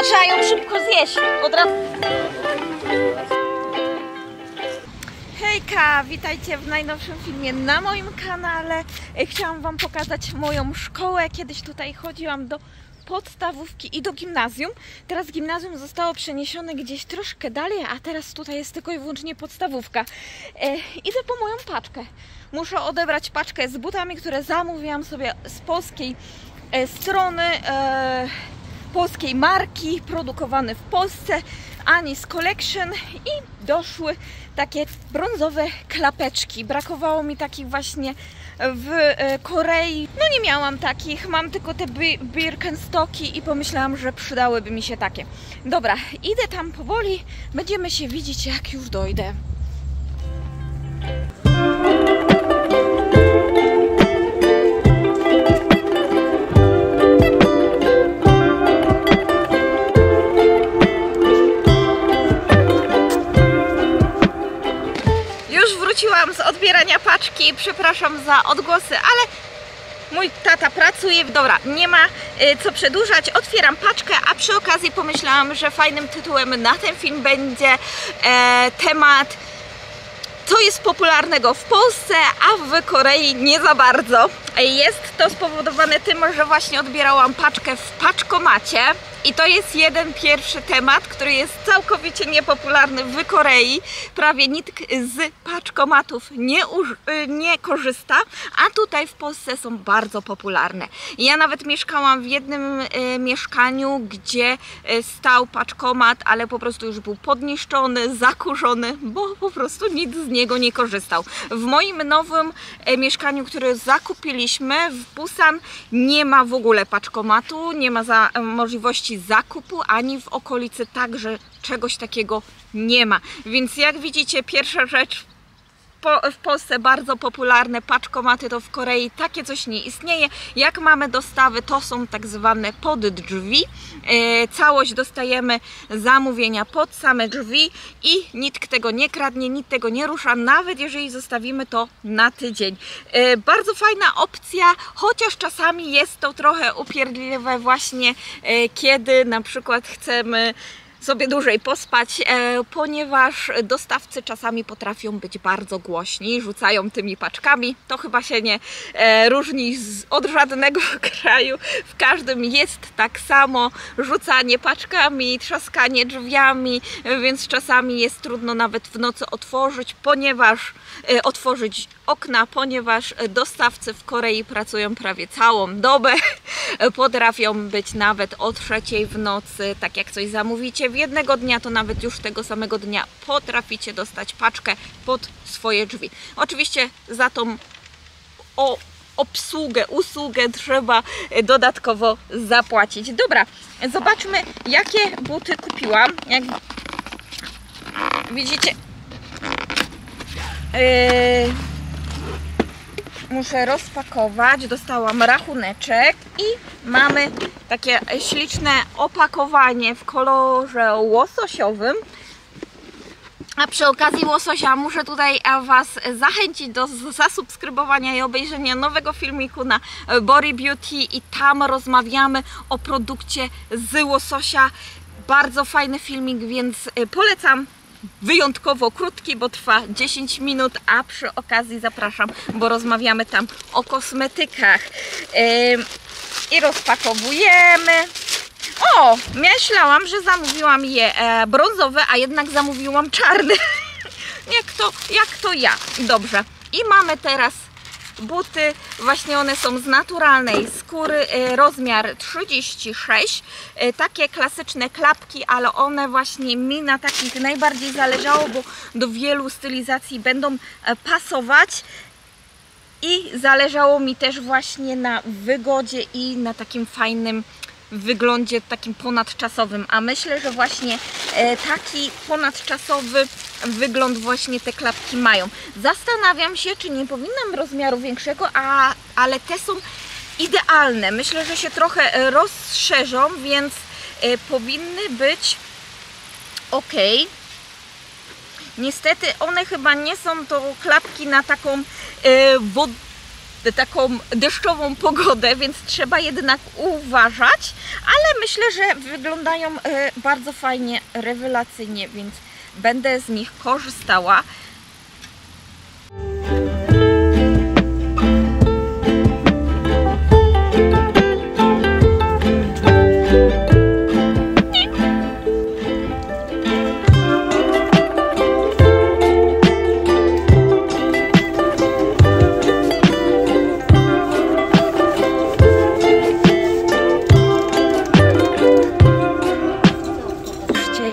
przerażają, szybko zjeść. Od razu. Hejka, witajcie w najnowszym filmie na moim kanale. Chciałam wam pokazać moją szkołę. Kiedyś tutaj chodziłam do podstawówki i do gimnazjum. Teraz gimnazjum zostało przeniesione gdzieś troszkę dalej, a teraz tutaj jest tylko i wyłącznie podstawówka. Idę po moją paczkę. Muszę odebrać paczkę z butami, które zamówiłam sobie z polskiej strony, polskiej marki, produkowane w Polsce, Anis Collection, i doszły takie brązowe klapeczki. Brakowało mi takich właśnie w Korei. No nie miałam takich, mam tylko te Birkenstocki i pomyślałam, że przydałyby mi się takie. Dobra, idę tam powoli, będziemy się widzieć, jak już dojdę. Wróciłam z odbierania paczki, przepraszam za odgłosy, ale mój tata pracuje. Dobra, nie ma co przedłużać, otwieram paczkę, a przy okazji pomyślałam, że fajnym tytułem na ten film będzie temat, co jest popularnego w Polsce, a w Korei nie za bardzo. Jest to spowodowane tym, że właśnie odbierałam paczkę w paczkomacie. I to jest jeden pierwszy temat, który jest całkowicie niepopularny w Korei. Prawie nikt z paczkomatów nie korzysta, a tutaj w Polsce są bardzo popularne. Ja nawet mieszkałam w jednym mieszkaniu, gdzie stał paczkomat, ale po prostu już był podniszczony, zakurzony, bo po prostu nikt z niego nie korzystał. W moim nowym mieszkaniu, które zakupiliśmy w Busan, nie ma w ogóle paczkomatu, nie ma możliwości zakupu, ani w okolicy także czegoś takiego nie ma. Więc jak widzicie, pierwsza rzecz, w Polsce bardzo popularne paczkomaty, to w Korei takie coś nie istnieje. Jak mamy dostawy, to są tak zwane pod drzwi. Całość dostajemy zamówienia pod same drzwi i nikt tego nie kradnie, nikt tego nie rusza, nawet jeżeli zostawimy to na tydzień. Bardzo fajna opcja, chociaż czasami jest to trochę upierdliwe właśnie, kiedy na przykład chcemy sobie dłużej pospać, ponieważ dostawcy czasami potrafią być bardzo głośni, rzucają tymi paczkami. To chyba się nie różni od żadnego kraju. W każdym jest tak samo rzucanie paczkami, trzaskanie drzwiami, więc czasami jest trudno nawet w nocy otworzyć okna, ponieważ dostawcy w Korei pracują prawie całą dobę. Potrafią być nawet o 3:00 w nocy. Tak jak coś zamówicie w jednego dnia, to nawet już tego samego dnia potraficie dostać paczkę pod swoje drzwi. Oczywiście za tą usługę trzeba dodatkowo zapłacić. Dobra, zobaczmy, jakie buty kupiłam. Jak widzicie, muszę rozpakować. Dostałam rachuneczek i mamy takie śliczne opakowanie w kolorze łososiowym. A przy okazji łososia muszę tutaj Was zachęcić do zasubskrybowania i obejrzenia nowego filmiku na Body Beauty, i tam rozmawiamy o produkcie z łososia. Bardzo fajny filmik, więc polecam. Wyjątkowo krótki, bo trwa 10 minut, a przy okazji zapraszam, bo rozmawiamy tam o kosmetykach. I rozpakowujemy. O! Myślałam, że zamówiłam je brązowe, a jednak zamówiłam czarne. jak to ja. Dobrze. I mamy teraz buty, właśnie one są z naturalnej skóry, rozmiar 36, takie klasyczne klapki, ale one właśnie mi na takich najbardziej zależało, bo do wielu stylizacji będą pasować. I zależało mi też właśnie na wygodzie i na takim fajnym wyglądzie, takim ponadczasowym, a myślę, że właśnie taki ponadczasowy wygląd właśnie te klapki mają. Zastanawiam się, czy nie powinnam rozmiaru większego, ale te są idealne. Myślę, że się trochę rozszerzą, więc powinny być ok. Niestety one chyba nie są to klapki na taką taką deszczową pogodę, więc trzeba jednak uważać, ale myślę, że wyglądają bardzo fajnie, rewelacyjnie, więc będę z nich korzystała.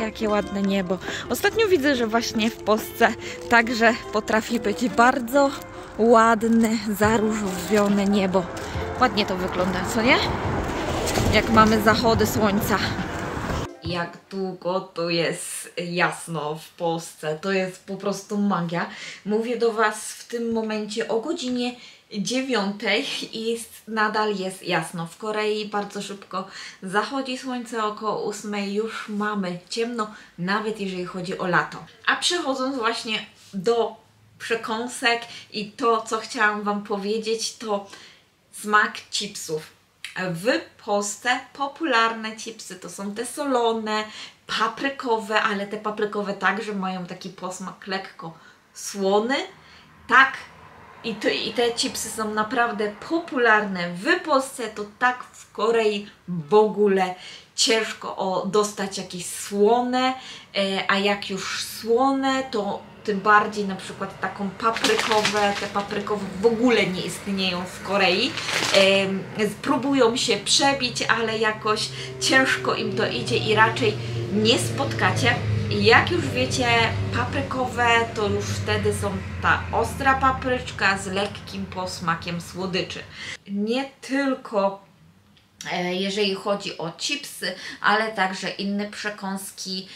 Jakie ładne niebo. Ostatnio widzę, że właśnie w Polsce także potrafi być bardzo ładne, zaróżowione niebo. Ładnie to wygląda, co nie? Jak mamy zachody słońca. Jak długo tu jest jasno w Polsce. To jest po prostu magia. Mówię do Was w tym momencie o godzinie 9 i nadal jest jasno. W Korei bardzo szybko zachodzi słońce, około 8 już mamy ciemno, nawet jeżeli chodzi o lato. A przechodząc właśnie do przekąsek i to, co chciałam Wam powiedzieć, to smak chipsów. W Polsce popularne chipsy to są te solone, paprykowe, ale te paprykowe także mają taki posmak lekko słony. Tak, i te chipsy są naprawdę popularne w Polsce, to tak w Korei w ogóle ciężko dostać jakieś słone, a jak już słone, to tym bardziej na przykład taką paprykowe, te paprykowe w ogóle nie istnieją w Korei. Próbują się przebić, ale jakoś ciężko im to idzie i raczej nie spotkacie. Jak już wiecie, paprykowe to już wtedy są ta ostra papryczka z lekkim posmakiem słodyczy. Nie tylko jeżeli chodzi o chipsy, ale także inne przekąski,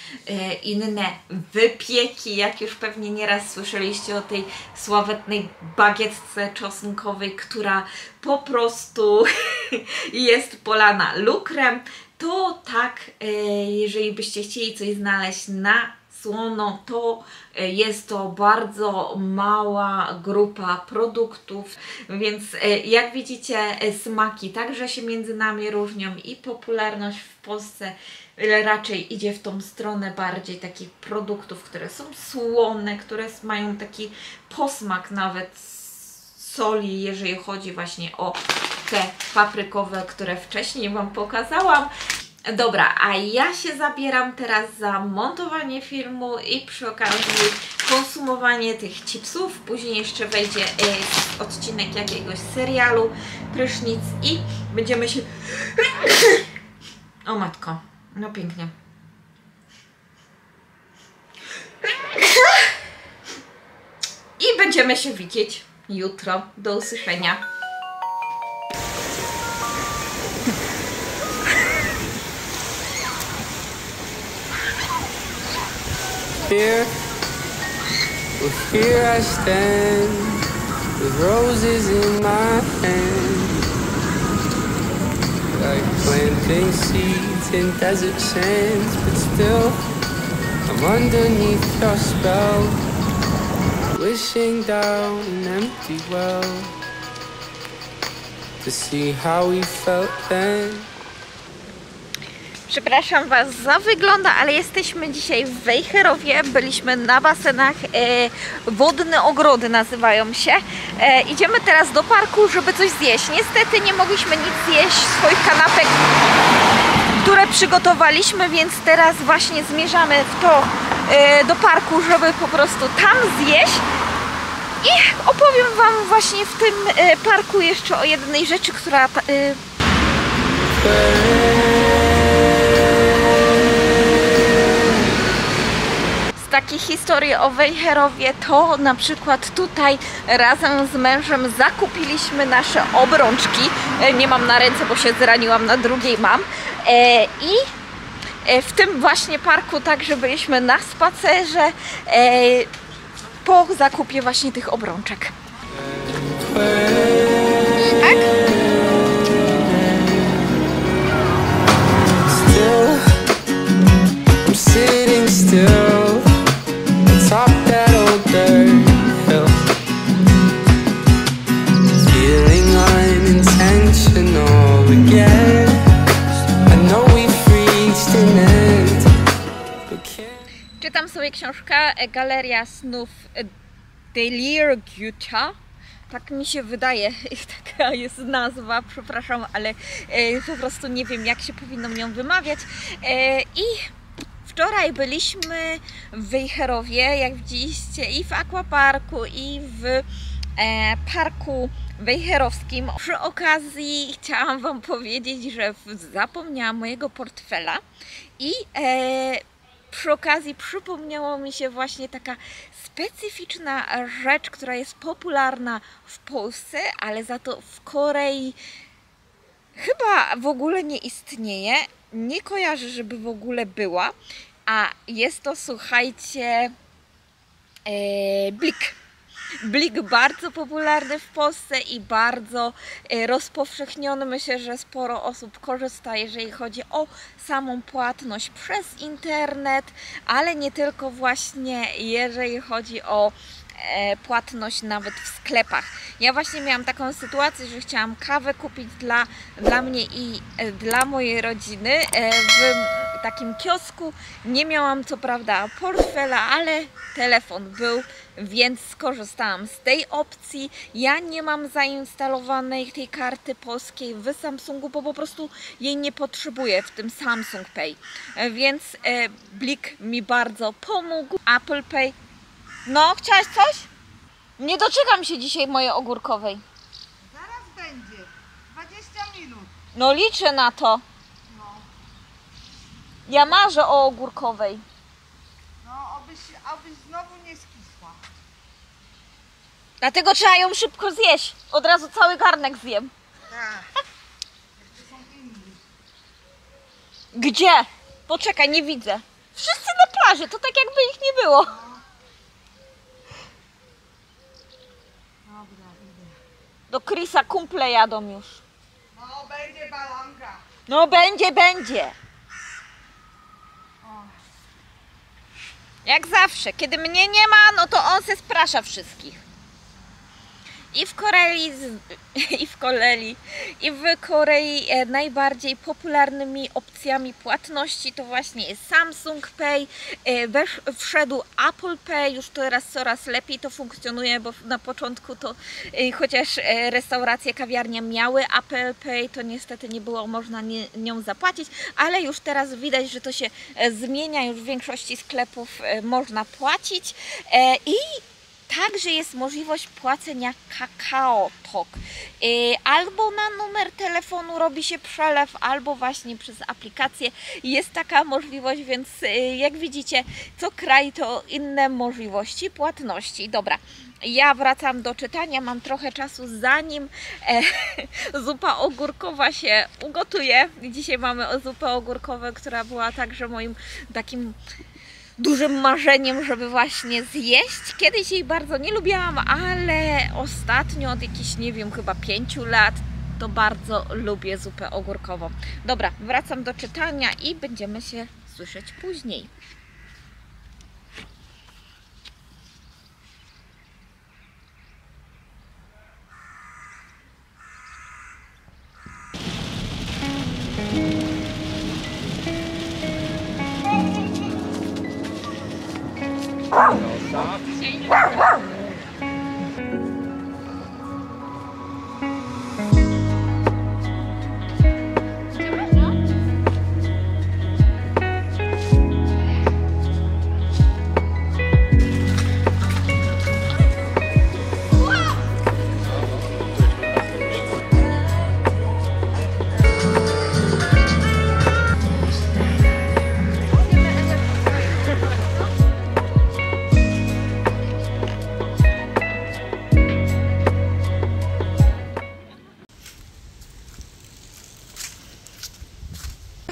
inne wypieki, jak już pewnie nieraz słyszeliście o tej sławetnej bagietce czosnkowej, która po prostu jest polana lukrem. To tak, jeżeli byście chcieli coś znaleźć na słono, to jest to bardzo mała grupa produktów, więc jak widzicie, smaki także się między nami różnią i popularność w Polsce raczej idzie w tą stronę bardziej takich produktów, które są słone, które mają taki posmak nawet soli, jeżeli chodzi właśnie o te paprykowe, które wcześniej Wam pokazałam. Dobra, a ja się zabieram teraz za montowanie filmu i przy okazji konsumowanie tych chipsów. Później jeszcze wejdzie odcinek jakiegoś serialu, prysznic i będziemy się... O matko, no pięknie. I będziemy się widzieć jutro. Do usłyszenia. Here I stand with roses in my hand, like planting seeds in desert sands, but still I'm underneath your spell, wishing down an empty well to see how we felt then. Przepraszam Was za wygląda, ale jesteśmy dzisiaj w Wejherowie. Byliśmy na basenach, wodne ogrody nazywają się. Idziemy teraz do parku, żeby coś zjeść. Niestety nie mogliśmy nic zjeść, swoich kanapek, które przygotowaliśmy, więc teraz właśnie zmierzamy w to do parku, żeby po prostu tam zjeść. I opowiem Wam właśnie w tym parku jeszcze o jednej rzeczy, która... Takie historie o Wejherowie to na przykład tutaj razem z mężem zakupiliśmy nasze obrączki. Nie mam na ręce, bo się zraniłam, na drugiej mam. I w tym właśnie parku także byliśmy na spacerze po zakupie właśnie tych obrączek. Tak? Sitting still atop that old dirt hill, feel książka Galeria snów Delirguta. Tak mi się wydaje, taka jest nazwa, przepraszam, ale po prostu nie wiem, jak się powinno ją wymawiać. I wczoraj byliśmy w Wejherowie, jak widzieliście, i w aquaparku, i w parku wejherowskim. Przy okazji chciałam Wam powiedzieć, że zapomniałam mojego portfela i przy okazji przypomniało mi się właśnie taka specyficzna rzecz, która jest popularna w Polsce, ale za to w Korei chyba w ogóle nie istnieje. Nie kojarzę, żeby w ogóle była, a jest to, słuchajcie, blik. Blik bardzo popularny w Polsce i bardzo rozpowszechniony. Myślę, że sporo osób korzysta, jeżeli chodzi o samą płatność przez internet, ale nie tylko, właśnie jeżeli chodzi o płatność nawet w sklepach. Ja właśnie miałam taką sytuację, że chciałam kawę kupić dla mnie i dla mojej rodziny w takim kiosku. Nie miałam co prawda portfela, ale telefon był, więc skorzystałam z tej opcji. Ja nie mam zainstalowanej tej karty polskiej w Samsungu, bo po prostu jej nie potrzebuję w tym Samsung Pay. Więc Blik mi bardzo pomógł. Apple Pay. No, chciałaś coś? Nie doczekam się dzisiaj mojej ogórkowej. Zaraz będzie. 20 minut. No liczę na to. No, Ja marzę o ogórkowej. no obyś znowu nie skisła. Dlatego trzeba ją szybko zjeść. Od razu cały garnek zjem. Tak. Jeszcze są inni. Gdzie? Poczekaj, nie widzę. Wszyscy na plaży, to tak jakby ich nie było. Dobra, idę. Do Chrisa kumple jadą już. No, będzie balanka. No będzie. O, Jak zawsze, kiedy mnie nie ma, no to on se sprasza wszystkich. I w Korei najbardziej popularnymi opcjami płatności to właśnie jest Samsung Pay, wszedł Apple Pay, już teraz coraz lepiej to funkcjonuje, bo na początku to chociaż restauracje, kawiarnie miały Apple Pay, to niestety nie było można nią zapłacić, ale już teraz widać, że to się zmienia, już w większości sklepów można płacić i także jest możliwość płacenia KakaoTalk. Albo na numer telefonu robi się przelew, albo właśnie przez aplikację jest taka możliwość, więc jak widzicie, co kraj to inne możliwości płatności. Dobra, ja wracam do czytania, mam trochę czasu, zanim zupa ogórkowa się ugotuje. Dzisiaj mamy zupę ogórkową, która była także moim takim dużym marzeniem, żeby właśnie zjeść. Kiedyś jej bardzo nie lubiłam, ale ostatnio od jakichś, nie wiem, chyba 5 lat to bardzo lubię zupę ogórkową. Dobra, wracam do czytania i będziemy się słyszeć później.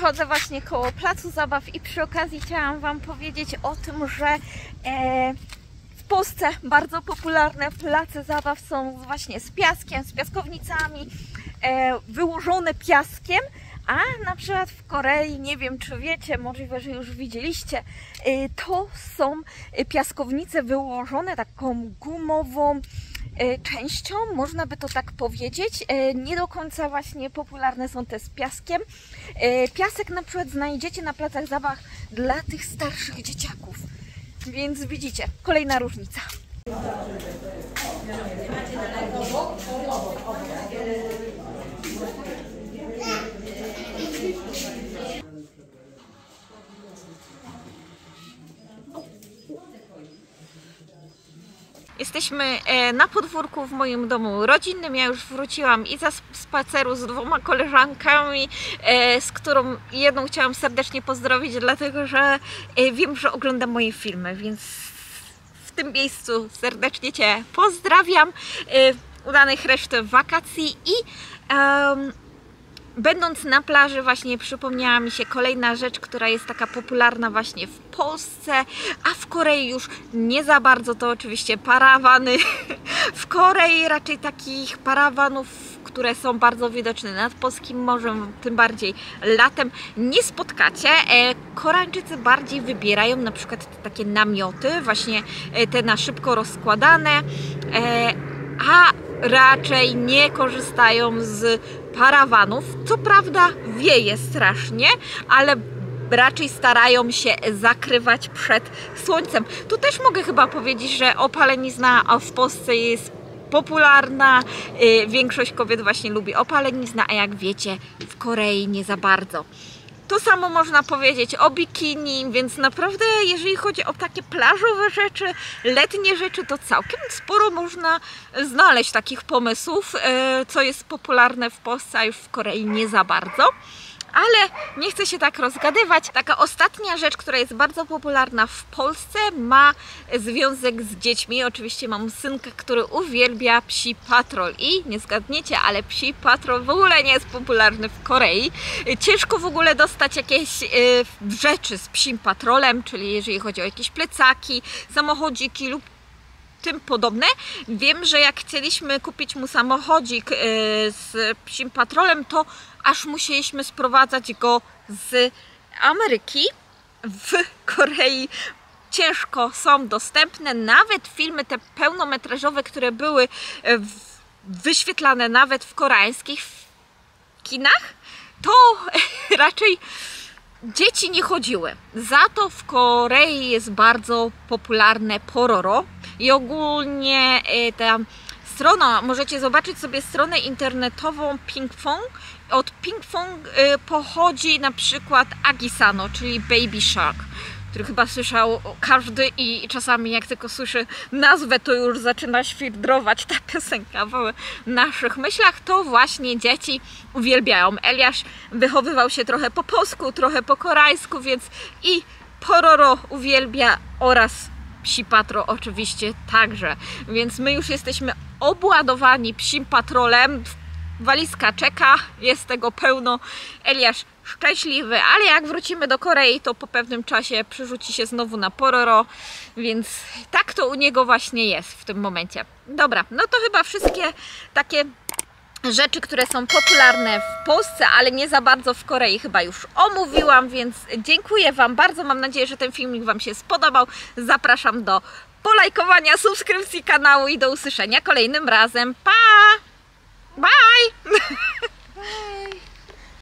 Chodzę właśnie koło placu zabaw i przy okazji chciałam Wam powiedzieć o tym, że w Polsce bardzo popularne place zabaw są właśnie z piaskiem, z piaskownicami, wyłożone piaskiem, a na przykład w Korei, nie wiem czy wiecie, możliwe, że już widzieliście, to są piaskownice wyłożone taką gumową częścią, można by to tak powiedzieć. Nie do końca właśnie popularne są te z piaskiem. Piasek na przykład znajdziecie na placach zabaw dla tych starszych dzieciaków. Więc widzicie, kolejna różnica. Jesteśmy na podwórku w moim domu rodzinnym. Ja już wróciłam i ze spaceru z 2 koleżankami, z którą jedną chciałam serdecznie pozdrowić, dlatego że wiem, że ogląda moje filmy, więc w tym miejscu serdecznie Cię pozdrawiam. Udanych reszty wakacji i będąc na plaży właśnie przypomniała mi się kolejna rzecz, która jest taka popularna właśnie w Polsce, a w Korei już nie za bardzo, to oczywiście parawany. W Korei raczej takich parawanów, które są bardzo widoczne nad Polskim Morzem, tym bardziej latem, nie spotkacie. Koreańczycy bardziej wybierają na przykład te takie namioty, właśnie te na szybko rozkładane, a raczej nie korzystają z parawanów. Co prawda wieje strasznie, ale raczej starają się zakrywać przed słońcem. Tu też mogę chyba powiedzieć, że opalenizna w Polsce jest popularna. Większość kobiet właśnie lubi opaleniznę, a jak wiecie, w Korei nie za bardzo. To samo można powiedzieć o bikini, więc naprawdę jeżeli chodzi o takie plażowe rzeczy, letnie rzeczy, to całkiem sporo można znaleźć takich pomysłów, co jest popularne w Polsce, a już w Korei nie za bardzo. Ale nie chcę się tak rozgadywać. Taka ostatnia rzecz, która jest bardzo popularna w Polsce, ma związek z dziećmi. Oczywiście mam synka, który uwielbia Psi Patrol i nie zgadniecie, ale Psi Patrol w ogóle nie jest popularny w Korei. Ciężko w ogóle dostać jakieś rzeczy z Psim Patrolem, czyli jeżeli chodzi o jakieś plecaki, samochodziki lub tym podobne. Wiem, że jak chcieliśmy kupić mu samochodzik z Psim Patrolem, to aż musieliśmy sprowadzać go z Ameryki. W Korei ciężko są dostępne. Nawet filmy te pełnometrażowe, które były wyświetlane nawet w koreańskich kinach, to raczej dzieci nie chodziły. Za to w Korei jest bardzo popularne Pororo i ogólnie ta strona, możecie zobaczyć sobie stronę internetową Pinkfong. Od Pinkfong pochodzi na przykład Agisano, czyli Baby Shark, który chyba słyszał każdy i czasami jak tylko słyszy nazwę, to już zaczyna świrdrować ta piosenka w naszych myślach. To właśnie dzieci uwielbiają. Eliasz wychowywał się trochę po polsku, trochę po koreańsku, więc i Pororo uwielbia oraz Psi Patrol oczywiście także. Więc my już jesteśmy obładowani Psim Patrolem. Walizka czeka, jest tego pełno. Eliasz szczęśliwy, ale jak wrócimy do Korei, to po pewnym czasie przerzuci się znowu na Pororo, więc tak to u niego właśnie jest w tym momencie. Dobra, no to chyba wszystkie takie rzeczy, które są popularne w Polsce, ale nie za bardzo w Korei, chyba już omówiłam, więc dziękuję Wam bardzo. Mam nadzieję, że ten filmik Wam się spodobał. Zapraszam do polajkowania, subskrypcji kanału i do usłyszenia kolejnym razem. Pa! Bye!